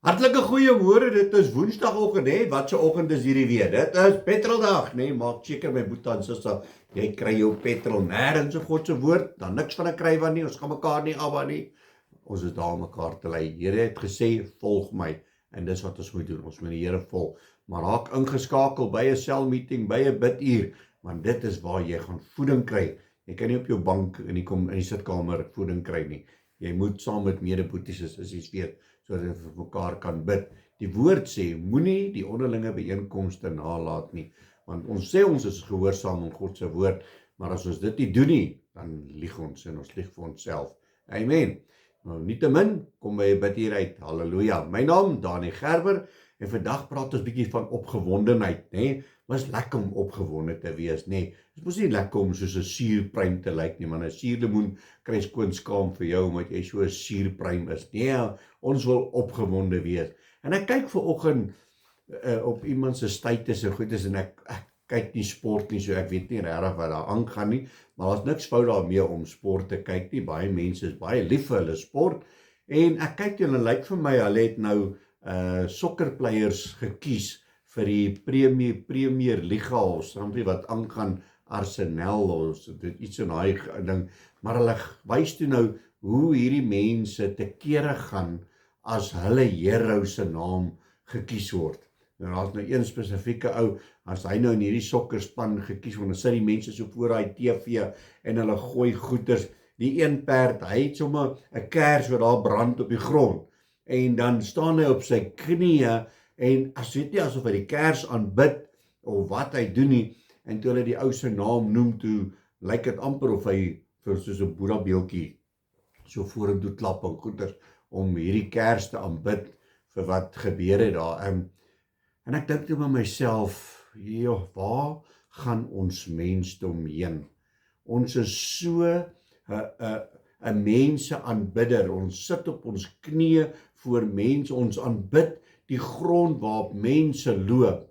Hartlike goeiemôre, dit is Woensdagoggend, hè? Wat 'n oggend is hierdie weer? Dit is petroldag, nee, maak seker my boetie en suster, jy kry jou petrol nêrens in God se woord, dan niks van 'n krywer nie, ons gaan mekaar nie afwa nie. Ons is daar om mekaar te lei. Die Here het gesê, volg my, en dis wat ons moet doen, ons moet die Here volg. Maar raak ingeskakel by 'n selmeeting, by 'n biduur, want dit is waar jy gaan voeding kry. Jy kan nie op jou bank in die sitkamer voeding kry nie. Jy moet saam met medeboeties is iets weet, sodat jy vir mekaar kan bid. Die woord sê, moenie die onderlinge byeenkomste nalaat nie, want ons sê ons is gehoorsaam aan God se woord, maar as ons dit nie doen nie, dan lieg ons en ons lieg vir onsself. Amen. Nou, nietemin, kom by 'n bid hier uit. Halleluja. My naam, Dani Gerber, en vandag praat ons bietjie van opgewondenheid, né? Was lekker om opgewonde te wees, né? Dit mos nie lekker om soos 'n suurpruim te lyk nie, man. 'n Suurlemoen kry skoon skaam vir jou omdat jy so 'n suurpruim is. Nee, ons wil opgewonde wees. En ek kyk vanoggend op iemand se status en goedes en ek kyk nie sport nie, so ek weet nie regtig wat daar aangaan nie, maar daar's niks fout daarmee om sport te kyk nie. Baie mense is baie lief vir hulle sport en ek kyk en dit lyk vir my hulle het nou sokkerpleiers gekies vir die Premier Liga of something wat aangaan Arsenal of dit iets in daai ding, maar hulle wys toe nou hoe hierdie mense te kere gaan as hulle hero se naam gekies word. Nou daar's nou een spesifieke ou, as hy nou in hierdie sokkerspan gekies word, dan sit die mense so voor daai TV en hulle gooi goeters. Die een perd, hy het sommer 'n kers wat daar brand op die grond. En dan staan hy op sy knieë en as weet nie asof hy die kers aanbid of wat hy doen nie, en toe hulle die ou se naam noem toe, lyk dit amper of hy vir soos 'n Boeddha beeldjie so vorentoe klap en goeters om hierdie kers te aanbid vir wat gebeur het daar. En ek dink toe by myself, waar gaan ons mensdom heen? Ons is so 'n mense aanbidder. Ons sit op ons knieë voor mense, ons aanbid die grond waarop mense loop,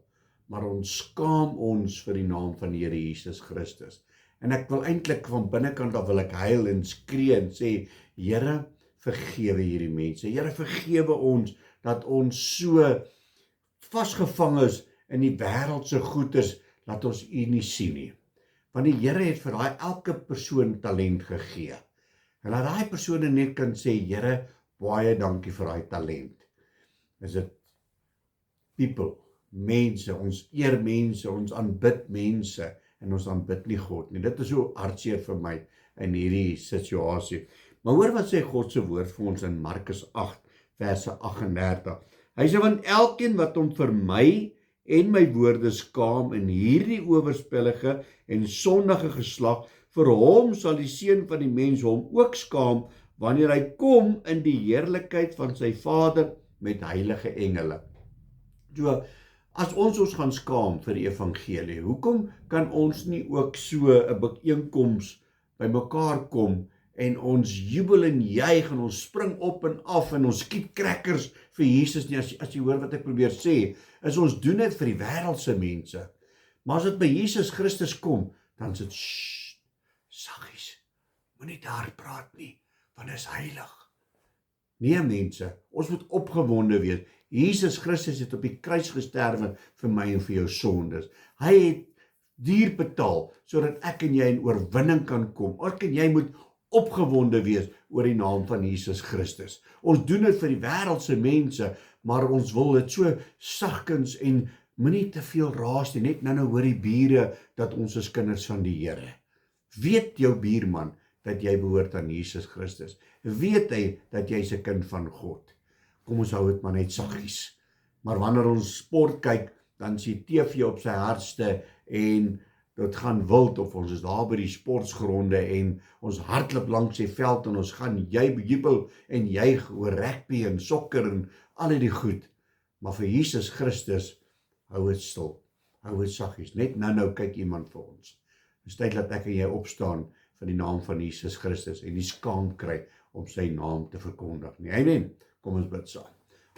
maar ons skaam ons vir die naam van die Here Jesus Christus. En ek wil eintlik van binnekant af wil ek huil en skree en sê, Here, vergewe hierdie mense. Here, vergewe ons dat ons so vasgevang is in die wêreldse goeders dat ons U nie sien nie. Want die Here het vir elke persoon talent gegee. En dat daai persone net kan sê, Here, baie dankie vir daai talent. Is dit people, mense, ons eer mense, ons aanbid mense en ons aanbid nie God nie. Dit is so hartseer vir my in hierdie situasie. Maar hoor wat sê God se woord vir ons in Markus 8 verse 38. Hy sê, want elkeen wat hom vir my en my woorde skaam in hierdie oorspellige en sondige geslag, vir hom sal die Seun van die mens hom ook skaam, wanneer hy kom in die heerlikheid van sy Vader met heilige engele. So, as ons gaan skaam vir die evangelie, hoekom kan ons nie ook so 'n byeenkoms by mekaar kom en ons jubel en juig en ons spring op en af en ons skiet crackers vir Jesus nie? As jy hoor wat ek probeer sê, is ons doen dit vir die wêreldse mense. Maar as dit by Jesus Christus kom, dan is dit saggies, moenie daar praat nie, want dit is heilig. Nee mense, ons moet opgewonde wees. Jesus Christus het op die kruis gesterwe vir my en vir jou sondes. Hy het duur betaal, sodat ek en jy in oorwinning kan kom. Ek en jy moet opgewonde wees oor die naam van Jesus Christus. Ons doen dit vir die wêreldse mense, maar ons wil dit so sagkens en moenie te veel raas nie. Net nou hoor die bure dat ons is kinders van die Here. Weet jou buurman dat jy behoort aan Jesus Christus. Weet hy dat jy's 'n kind van God. Kom ons hou dit maar net saggies. Maar wanneer ons sport kyk, dan is die TV op sy hardste en dit gaan wild, of ons is daar by die sportsgronde en ons hardloop langs die veld en ons gaan jubel en juig oor rugby en sokker en al die goed. Maar vir Jesus Christus, hou dit stil, hou dit saggies. Net nou kyk iemand vir ons. Dis tyd dat ek en jy opstaan vir die naam van Jesus Christus en die skaam kry om sy naam te verkondig nie. Amen. Kom ons bid saam.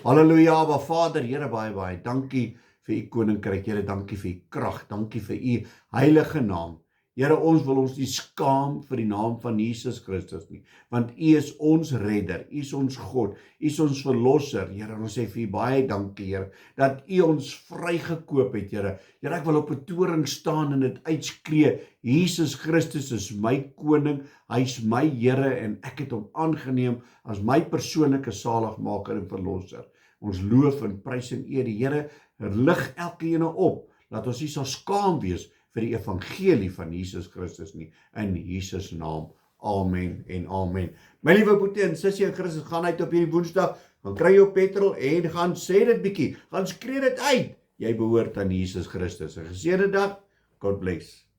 Halleluja, Abba Vader, Here, baie dankie vir U koninkryk. Here, dankie vir U krag, dankie vir U heilige naam. Here, ons wil ons nie skaam vir die naam van Jesus Christus nie, want U is ons redder, U is ons God, U is ons verlosser. Here, ons sê vir U baie dankie, Here, dat U ons vrygekoop het, Here. Here, ek wil op 'n toring staan en dit uitskree, Jesus Christus is my koning, hy is my Here en ek het hom aangeneem as my persoonlike saligmaker en verlosser. Ons loof en prys en eer die Here, lig elkeen op, dat ons nie sal skaam wees vir die evangelie van Jesus Christus nie, in Jesus naam, amen en amen. My liewe boetie en sussie in Christus, gaan uit op hierdie Woensdag, gaan kry jou petrol en gaan sê dit bietjie, gaan skree dit uit, jy behoort aan Jesus Christus. 'n Geseënde dag, God bless.